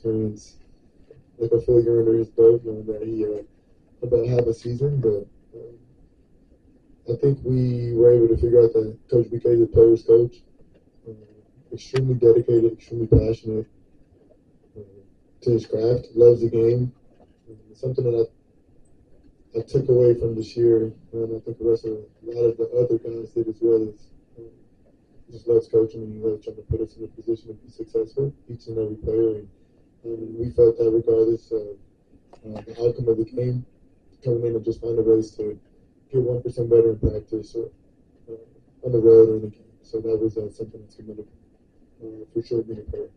experience like a full year under his belt, knowing that he about half a season. But I think we were able to figure out that Coach BK is a player's coach, uh, extremely dedicated, extremely passionate uh, to his craft, loves the game. Something that I took away from this year, and I think the rest of a lot of the other guys did as well, is he just loves coaching and he loves trying to put us in a position to be successful, each and every player. And we felt that regardless of the outcome of the game, coming in and just find a ways to get 1% better in practice or on the road or in the game. So that was something that's going to for sure be a player.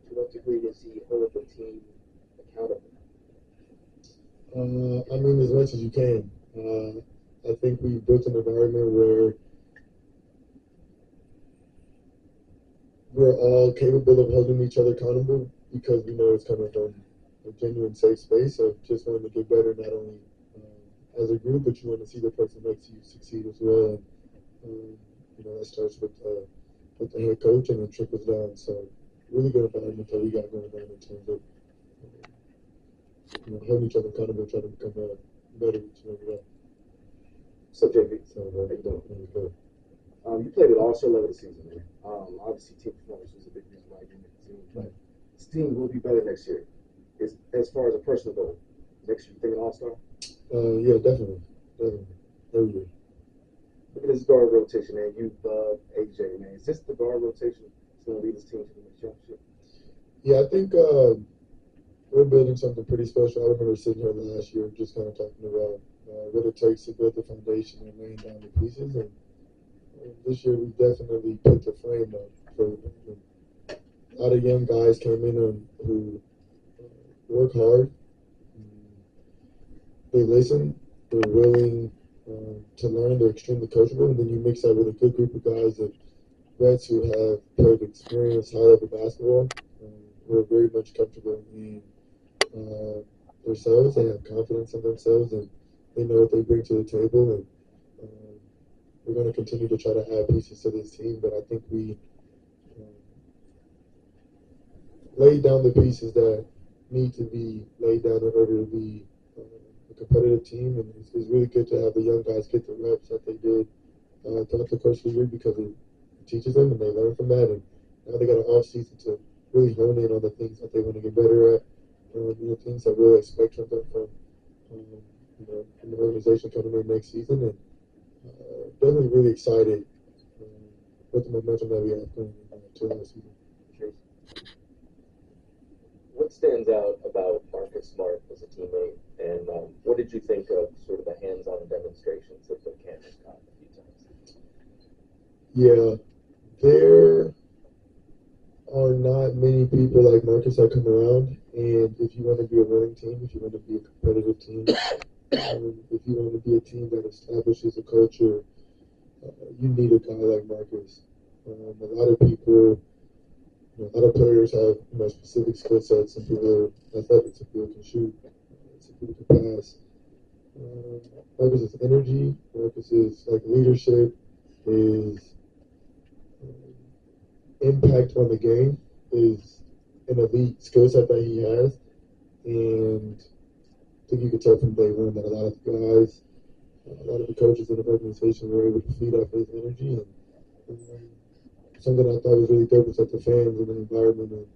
To what degree does he hold the team accountable? I mean, as much as you can. I think we built an environment where we're all capable of holding each other accountable because we know it's coming from a genuine safe space of just wanting to get better, not only as a group, but you want to see the person next to you succeed as well. And that starts with the head coach and then trickles down. So really good environment that we got going on in terms of holding each other accountable, trying to become better each and every day. So JP, So how you doing? Good. You played at all star level this season, man. Obviously, team performance was a big reason why you made the team, but this team will be better next year. As far as a personal goal, next year you think an all-star? Yeah, definitely. Every year. Look at this guard rotation, man. You, AJ, man. Is this the guard rotation that's going to lead this team to the next championship? Yeah, I think we're building something pretty special. I remember sitting here last year just kind of talking about what it takes to build the foundation and laying down the pieces. And this year we definitely put the frame up for a lot of young guys came in who work hard. They listen. They're willing to learn. They're extremely coachable. And then you mix that with a good group of guys of vets who have played experience, high-level basketball. Who are very much comfortable in themselves. They have confidence in themselves, and they know what they bring to the table. And we're going to continue to try to add pieces to this team. But I think we laid down the pieces that need to be laid down in order to be a competitive team. And it's really good to have the young guys get the reps that they did throughout the course of the year because it teaches them and they learn from that. And now they got an off season to really hone in on the things that they want to get better at. Things that we'll expect from them from from the organization coming in next season. And definitely really excited with the momentum that we have going into the season. What stands out about Marcus Smart as a teammate, and what did you think of sort of the hands-on demonstrations that the campus got a few times? Yeah, there are not many people like Marcus that come around, and if you want to be a winning team, if you want to be a competitive team, if you want to be a team that establishes a culture, you need a guy like Marcus. A lot of people, a lot of players have specific skill sets. Some people are athletic, some people can shoot, some people can pass. Marcus's energy, Marcus's leadership, his impact on the game is an elite skill set that he has, and I think you could tell from day one that a lot of the guys, a lot of the coaches in the organization were able to feed off his energy. And something I thought was really dope was that the fans and the environment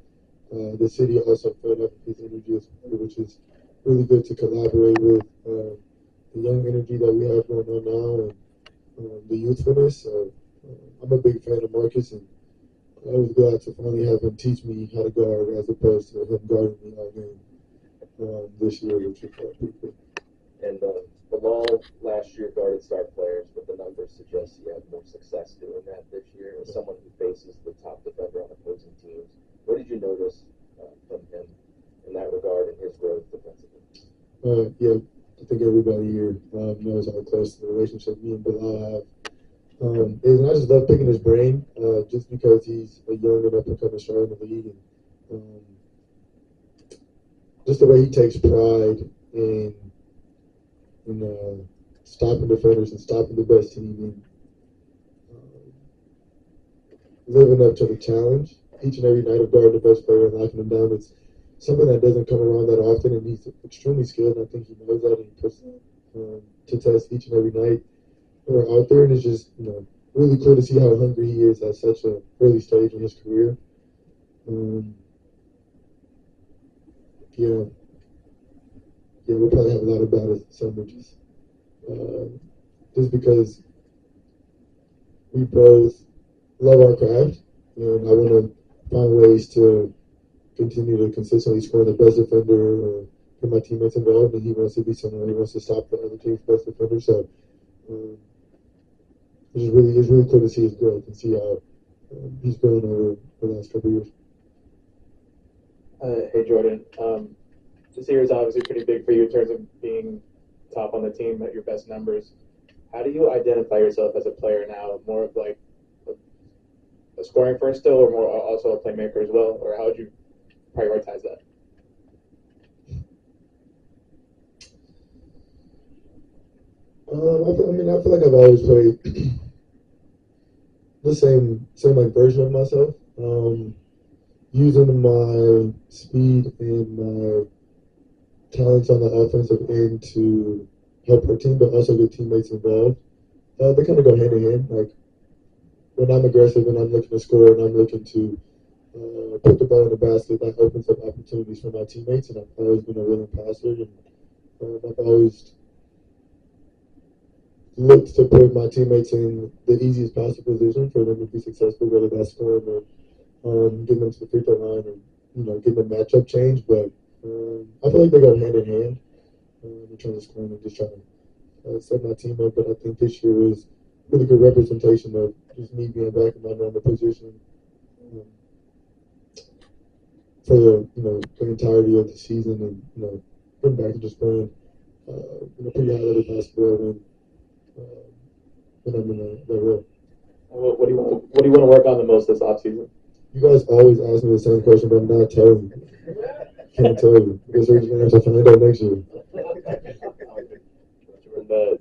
and the city also fed off his energy as well, which is really good to collaborate with the young energy that we have going on now and the youthfulness. So I'm a big fan of Marcus, and I was glad to finally have him teach me how to guard as opposed to him guarding me all game this year, which was pretty cool. And Bilal last year guarded star players, but the numbers suggest he had more success doing that this year as someone who faces the top defender on opposing teams. What did you notice from him in that regard and his growth defensively? Yeah, I think everybody here knows how close the relationship me and Bilal have. And I just love picking his brain just because he's a young and up-and-coming star in the league. And just the way he takes pride in stopping defenders and stopping the best team and living up to the challenge each and every night of guarding the best player and locking him down. It's something that doesn't come around that often, and he's extremely skilled. And I think he knows that, and he puts to test each and every night. We're out there, and it's just really cool to see how hungry he is at such a early stage in his career. Um, yeah, yeah, we'll probably have a lot about it summer, uh, just because we both love our craft, and I want to find ways to continue to consistently score the best defender or get my teammates involved, and he wants to be someone who wants to stop the other team's best defender. So um, it's really cool to see his growth and see how he's grown over the last couple of years. Hey Jordan, this year is obviously pretty big for you in terms of being top on the team at your best numbers. How do you identify yourself as a player now? More of like a scoring first still, or more also a playmaker as well, or how would you prioritize that? I feel like I've always played the same like version of myself, using my speed and my talents on the offensive end to help our team, but also get teammates involved. They kind of go hand in hand. Like when I'm aggressive and I'm looking to score and I'm looking to put the ball in the basket, that opens up opportunities for my teammates. And I've always been a willing passer, and I've always looked to put my teammates in the easiest possible position for them to be successful, whether that's scoring or getting them to the free throw line, or getting the matchup change. But I feel like they go hand in hand in terms of scoring and just trying to set my team up. But I think this year was a really good representation of just me being back in my normal position um, for the entirety of the season, and getting back and just playing pretty high level basketball uh, when I'm in that role. What do you want to work on the most this offseason? You guys always ask me the same question, but I'm not telling you. Can't tell you because we're just gonna have to find out next year.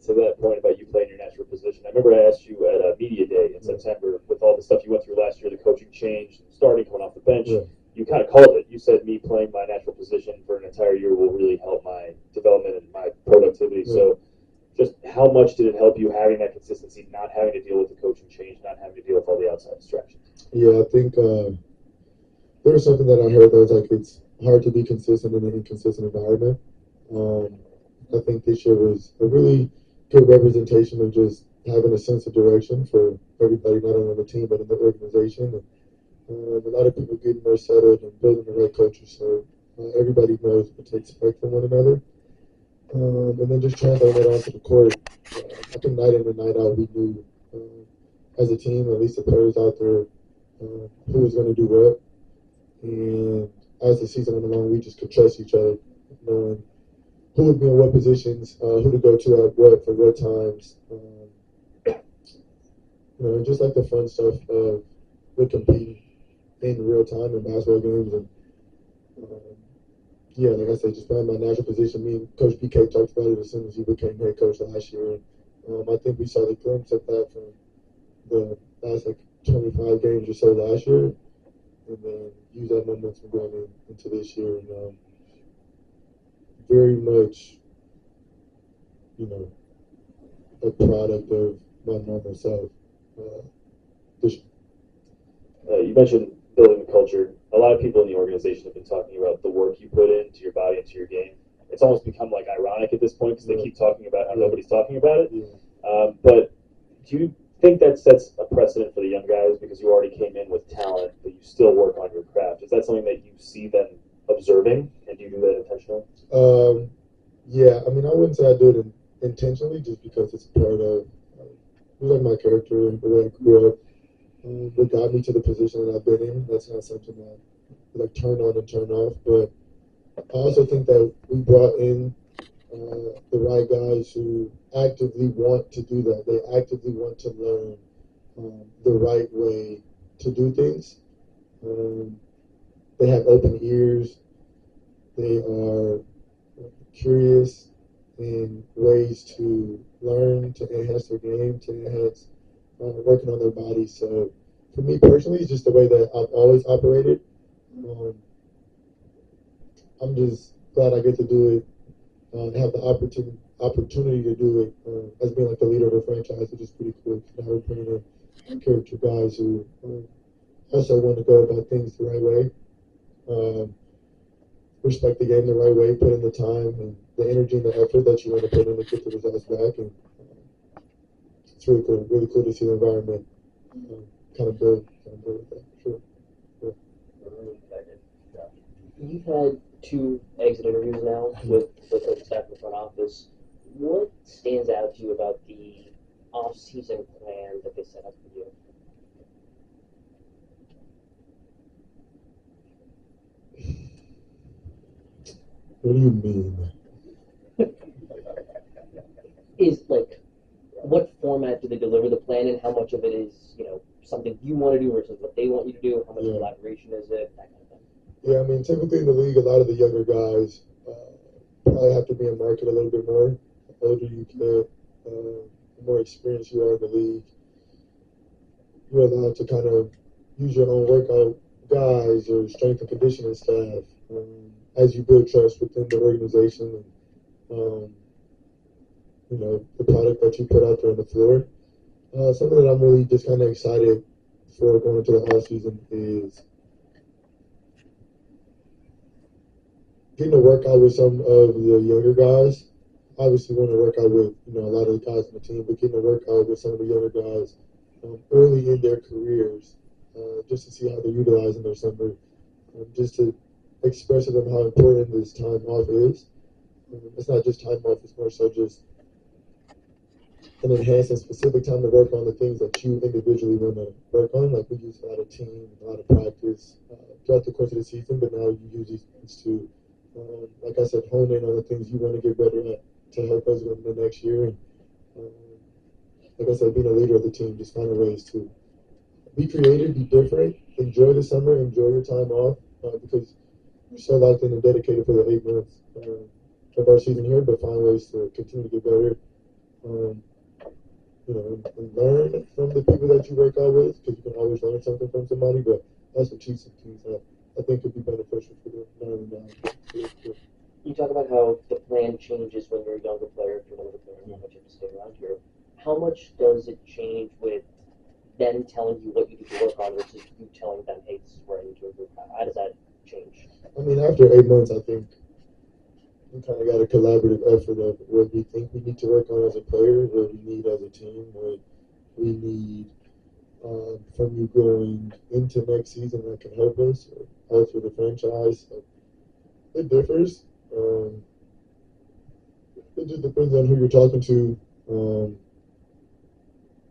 To that point about you playing your natural position, I remember I asked you at a media day in September with all the stuff you went through last year, the coaching change, starting, coming off the bench. Yeah. You kind of called it. You said me playing my natural position for an entire year will really help my development and my productivity. Yeah. So just how much did it help you having that consistency, not having to deal with the coaching change, not having to deal with all the outside distractions? Yeah, I think there was something that I heard that was like it's hard to be consistent in an inconsistent environment. Um, I think this year was a really good representation of just having a sense of direction for everybody, not only on the team but in the organization. And a lot of people getting more settled and building the right culture, so everybody knows what to expect from one another. And then just translating that onto the court. I think night in and night out, we knew as a team, at least the players out there, who was going to do what. And as the season went along, we just could trust each other, knowing who would be in what positions, who to go to at what for what times. And just like the fun stuff of we competing in real time in basketball games. And um, yeah, like I said, just playing my natural position. Me and Coach BK talked about it as soon as he became head coach last year. And I think we saw the glimpse of that from the last like 25 games or so last year, and then use that momentum going into this year. And very much, a product of my normal self. Uh, this You mentioned building the culture. A lot of people in the organization have been talking about the work you put into your body and to your game. It's almost become like ironic at this point because they keep talking about how nobody's talking about it. Yeah. But do you think that sets a precedent for the young guys because you already came in with talent, but you still work on your craft? Is that something that you see them observing, and do you do that intentionally? Yeah, I mean, I wouldn't say I do it intentionally, just because it's part of it was like my character and the way I grew up. What got me to the position that I've been in. That's not something that like turn on and turn off. But I also think that we brought in the right guys who actively want to do that. They actively want to learn the right way to do things. Um, they have open ears. They are curious in ways to learn, to enhance their game, to enhance working on their bodies. So for me personally, it's just the way that I've always operated. Um, I'm just glad I get to do it, have the opportunity to do it as being like the leader of a franchise, which is pretty cool. You know, bringing in character guys who also want to go about things the right way, um, respect the game the right way, put in the time and the energy and the effort that you want to put in to get the results back. And it's really cool to see the environment kind of build with that. Sure. Yeah. You've had two exit interviews now with the staff in the front office. What stands out to you about the off-season plan that they set up for you? What do you mean? Is like, what format do they deliver the plan in? How much of it is, something you want to do versus what they want you to do? How much collaboration is it? That kind of thing. Yeah, I mean, typically in the league, a lot of the younger guys probably have to be in market a little bit more. The older you get, the more experience you are in the league, you're allowed to kind of use your own workout guys or strength and conditioning staff as you build trust within the organization and, the product that you put out there on the floor. Something that I'm really just kind of excited for going into the off season is getting to work out with some of the younger guys. Obviously, want to work out with a lot of the guys on the team, but getting to work out with some of the younger guys early in their careers, just to see how they're utilizing their summer, just to express to them how important this time off is. It's not just time off; it's more so just an enhanced and specific time to work on the things that you individually want to work on. Like we use a lot of team, a lot of practice throughout the course of the season, but now you use these things to, like I said, hone in on the things you want to get better at to help us win the next year. And like I said, being a leader of the team, just finding ways to be creative, be different, enjoy the summer, enjoy your time off, because we're so locked in and dedicated for the 8 months of our season here, but find ways to continue to get better. And learn from the people that you work out with, because you can always learn something from somebody, but also choose some things that I think could be beneficial for the learning now. You talk about how the plan changes when you're a younger player, if you're an older player, and how much you have to stay around here. How much does it change with them telling you what you need to work on versus you telling them, hey, this is where I need to improve? How does that change? I mean, after 8 months, I think we kind of got a collaborative effort of what we think we need to work on as a player, what we need as a team, what we need from you going into next season that can help us or alter the franchise. So it differs. It just depends on who you're talking to and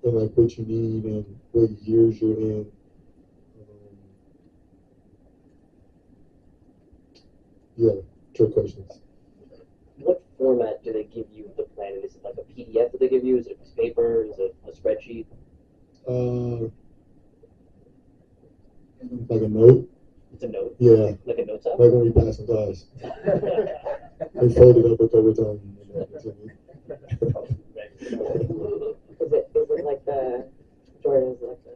like what you need and what years you're in. Yeah, trick questions. What format do they give you the plan in? Is it like a PDF that they give you? Is it a piece of paper? Is it a spreadsheet? Like a note. It's a note. Yeah. Like a notes app? Like when we pass in class. They fold it up a couple times. Is it like the Jordan's like the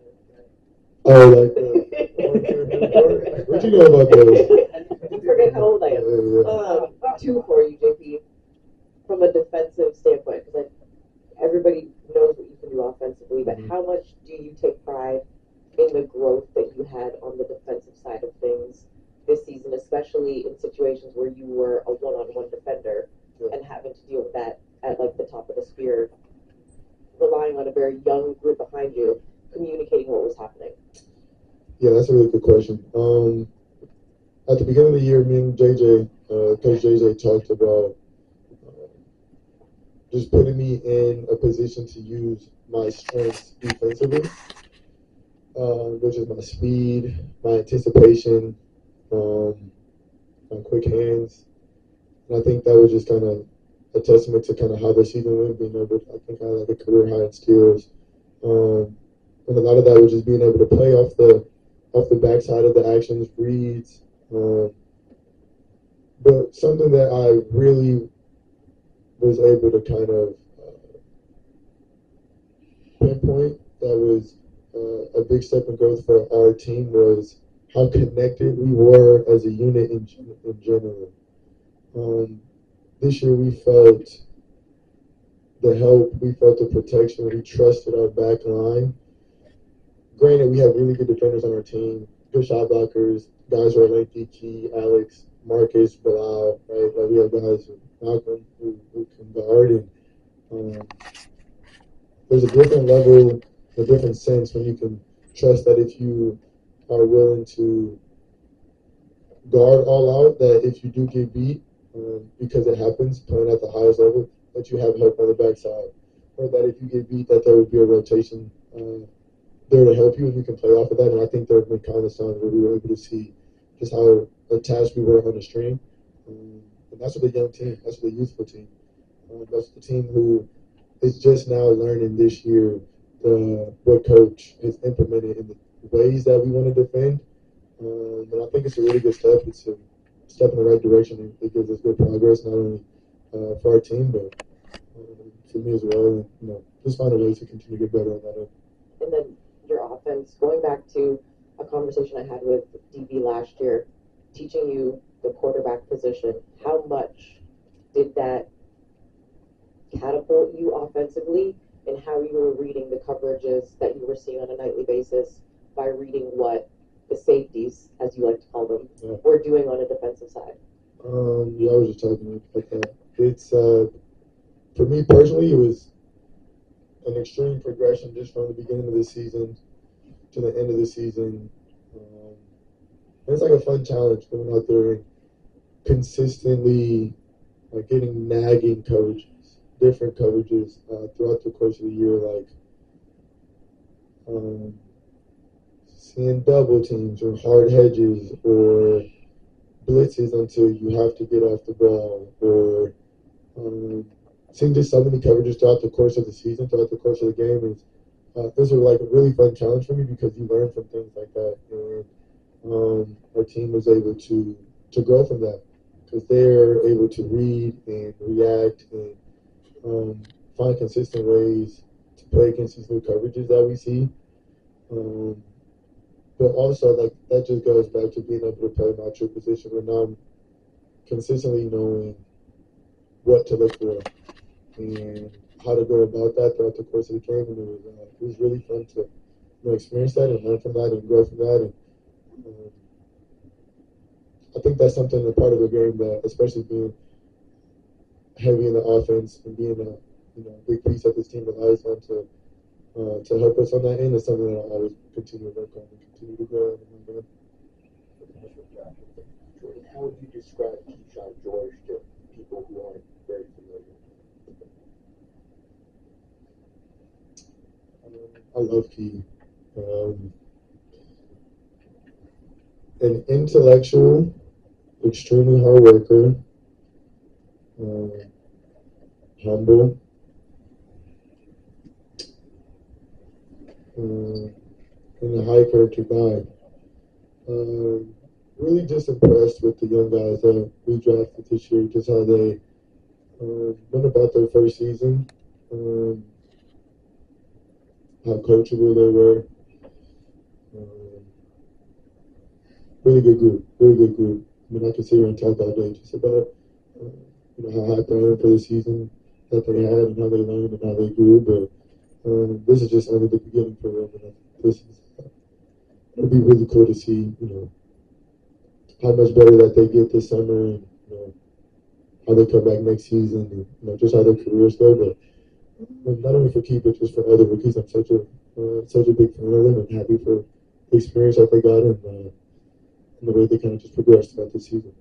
Oh, like the what you know about those? I forget how old I am. Yeah. Two for you, JP. From a defensive standpoint, because everybody knows what you can do offensively, but how much do you take pride in the growth that you had on the defensive side of things this season, especially in situations where you were a one-on-one defender and having to deal with that at like the top of the spear, relying on a very young group behind you, communicating what was happening? Yeah, that's a really good question. At the beginning of the year, me and JJ, Coach JJ, talked about just putting me in a position to use my strengths defensively, which is my speed, my anticipation, my quick hands. And I think that was just kind of a testament to kind of how the season went, being able to, I think I had like a career high in skills. And a lot of that was just being able to play off the backside of the actions, reads. But something that I really was able to kind of pinpoint that was a big step in growth for our team was how connected we were as a unit in general. This year we felt the help, we felt the protection, we trusted our back line. Granted, we have really good defenders on our team, good shot blockers, guys who are lengthy, Key, Alex, Marcus, Bilal, right? Like we have guys, Malcolm, who can guard, and um, there's a different level, a different sense when you can trust that if you are willing to guard all out, that if you do get beat, because it happens playing at the highest level, that you have help on the backside, or that if you get beat, that there would be a rotation there to help you, and you can play off of that. And I think there have been countless times where we were able to see just how attached we were on the stream. And that's what the young team, that's what the youthful team, that's the team who is just now learning this year what coach has implemented in the ways that we want to defend. And I think it's a really good step. It's a step in the right direction. It gives us good progress, not only for our team, but for me as well. And, just find a way to continue to get better on that end. And then your offense, going back to a conversation I had with DB last year, teaching you the quarterback position, how much did that catapult you offensively and how you were reading the coverages that you were seeing on a nightly basis by reading what the safeties, as you like to call them, were doing on a defensive side? Yeah, I was just talking about that. It's for me personally, it was an extreme progression just from the beginning of the season to the end of the season. It's like a fun challenge going out there and consistently getting nagging coverages, different coverages throughout the course of the year, like seeing double teams or hard hedges or blitzes until you have to get off the ball, or seeing just so many coverages throughout the course of the season, throughout the course of the game. Is those are like a really fun challenge for me because you learn from things like that, and our team was able to grow from that because they're able to read and react and find consistent ways to play against these new coverages that we see. But also, like that just goes back to being able to play my true position, where now I'm consistently knowing what to look for and how to go about that throughout the course of the game. And it was really fun to experience that and learn from that and grow from that. And I think that's something, a part of the game that, especially being heavy in the offense and being a big piece that this team relies on to help us on that end, is something that I'll always continue to work on and continue to grow in. Jordan, how would you describe Keyshawn George to people who aren't very familiar? I love Key. An intellectual, extremely hard worker, humble, and a high character guy. Really just impressed with the young guys that we drafted this year, just how they went about their first season, how coachable they were. Really good group, really good group. I mean, I could sit here and talk all day just about how happy I am for the season that they had and how they learned and how they grew. But this is just only the beginning for them. And this is it'll be really cool to see how much better that they get this summer, and how they come back next season, and just how their careers go. But not only for Key, but just for other rookies. I'm such a big fan of them and happy for the experience that they got and the way they kind of just progressed throughout the season.